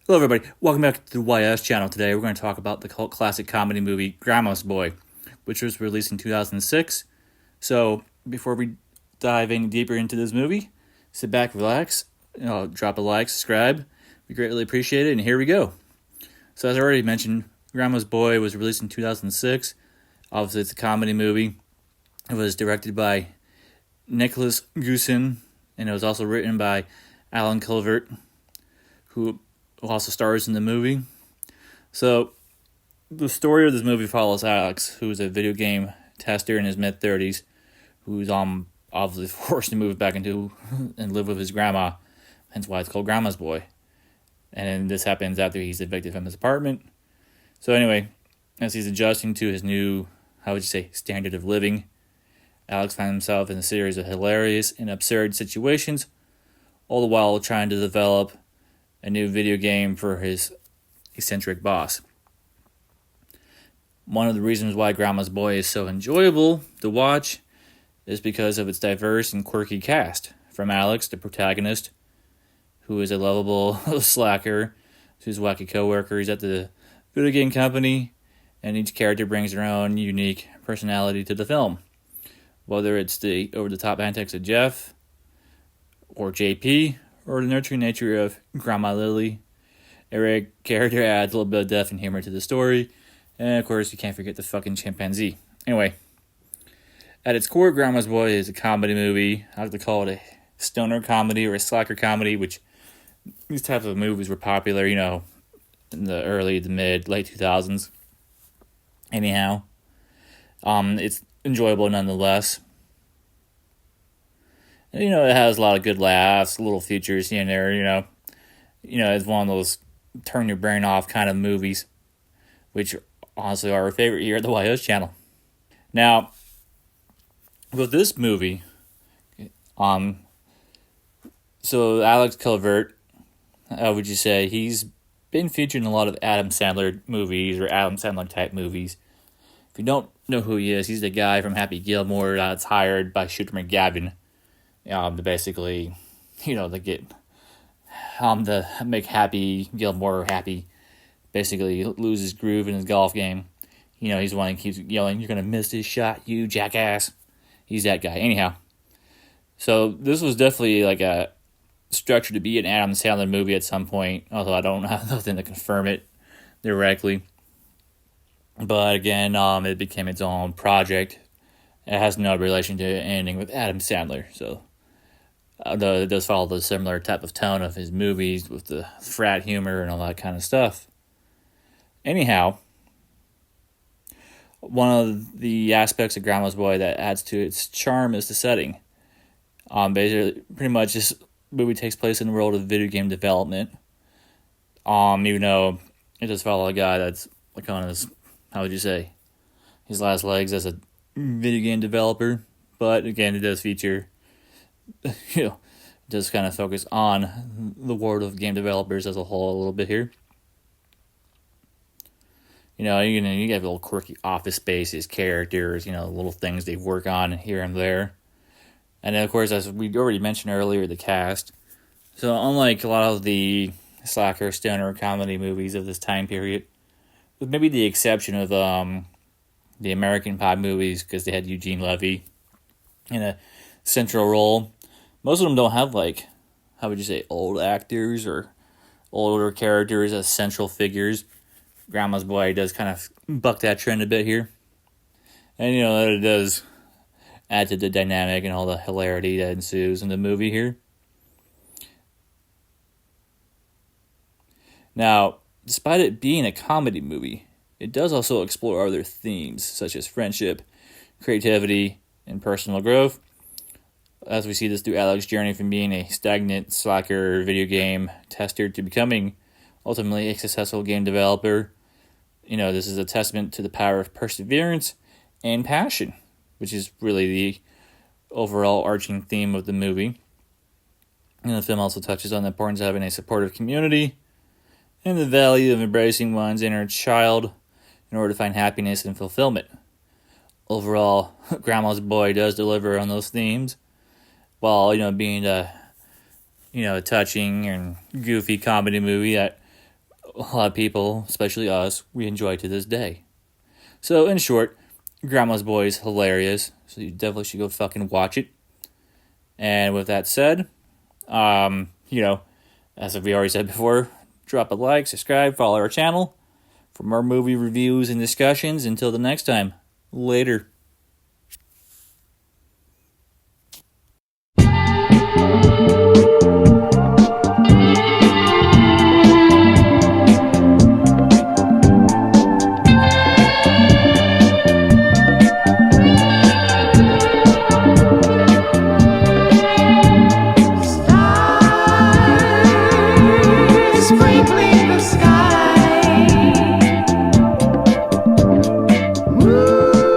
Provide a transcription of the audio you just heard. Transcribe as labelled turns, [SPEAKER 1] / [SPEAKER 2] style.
[SPEAKER 1] Hello, everybody. Welcome back to the YS channel. Today, we're going to talk about the cult classic comedy movie Grandma's Boy, which was released in 2006. So, before we dive any deeper into this movie, sit back, relax, drop a like, subscribe. We greatly appreciate it, and here we go. So, as I already mentioned, Grandma's Boy was released in 2006. Obviously, it's a comedy movie. It was directed by Nicholaus Goossen, and it was also written by Allen Covert, who also stars in the movie. So, the story of this movie follows Alex, who is a video game tester in his mid-30s, who's obviously forced to move back into and live with his grandma, hence why it's called Grandma's Boy. And this happens after he's evicted from his apartment. So anyway, as he's adjusting to his new, standard of living, Alex finds himself in a series of hilarious and absurd situations, all the while trying to develop a new video game for his eccentric boss. One of the reasons why Grandma's Boy is so enjoyable to watch is because of its diverse and quirky cast. From Alex, the protagonist, who is a lovable slacker, to his wacky coworkers at the video game company, and each character brings their own unique personality to the film. Whether it's the over-the-top antics of Jeff, or JP, or the nurturing nature of Grandma Lilly. Every character adds a little bit of depth and humor to the story. And of course, you can't forget the fucking chimpanzee. Anyway, at its core, Grandma's Boy is a comedy movie. I have to call it a stoner comedy or a slacker comedy, which these types of movies were popular, in the early, the mid, late 2000s. Anyhow, it's enjoyable nonetheless. It has a lot of good laughs, little features here and there, it's one of those turn your brain off kind of movies, which honestly are our favorite here at the YO's channel. Now, with this movie, so Alex Covert, would you say, he's been featured in a lot of Adam Sandler movies or Adam Sandler type movies. If you don't know who he is, he's the guy from Happy Gilmore that's hired by Shooter McGavin. To basically, to get, to make Happy Gilmore happy, basically lose his groove in his golf game. He's the one who keeps yelling, "You're going to miss this shot, you jackass." He's that guy. Anyhow, so this was definitely like a structure to be an Adam Sandler movie at some point, although I don't have nothing to confirm it directly. But again, it became its own project. It has no relation to anything with Adam Sandler, so though it does follow the similar type of tone of his movies with the frat humor and all that kind of stuff. Anyhow, one of the aspects of Grandma's Boy that adds to its charm is the setting. Basically, pretty much this movie takes place in the world of video game development. Even though it does follow a guy that's like on his, his last legs as a video game developer, but again, it does feature, it does kind of focus on the world of game developers as a whole a little bit here. You get little quirky office spaces, characters, little things they work on here and there. And then, of course, as we already mentioned earlier, the cast. So, unlike a lot of the slacker, stoner comedy movies of this time period, with maybe the exception of the American Pie movies, because they had Eugene Levy in a central role. Most of them don't have, old actors or older characters as central figures. Grandma's Boy does kind of buck that trend a bit here. And, it does add to the dynamic and all the hilarity that ensues in the movie here. Now, despite it being a comedy movie, it does also explore other themes, such as friendship, creativity, and personal growth. As we see this through Alex's journey from being a stagnant slacker video game tester to becoming ultimately a successful game developer. This is a testament to the power of perseverance and passion, which is really the overall arching theme of the movie. And the film also touches on the importance of having a supportive community and the value of embracing one's inner child in order to find happiness and fulfillment. Overall, Grandma's Boy does deliver on those themes, while being a touching and goofy comedy movie that a lot of people, especially us, we enjoy to this day. So, in short, Grandma's Boy is hilarious, so you definitely should go fucking watch it. And with that said, as we already said before, drop a like, subscribe, follow our channel for more movie reviews and discussions. Until the next time, later.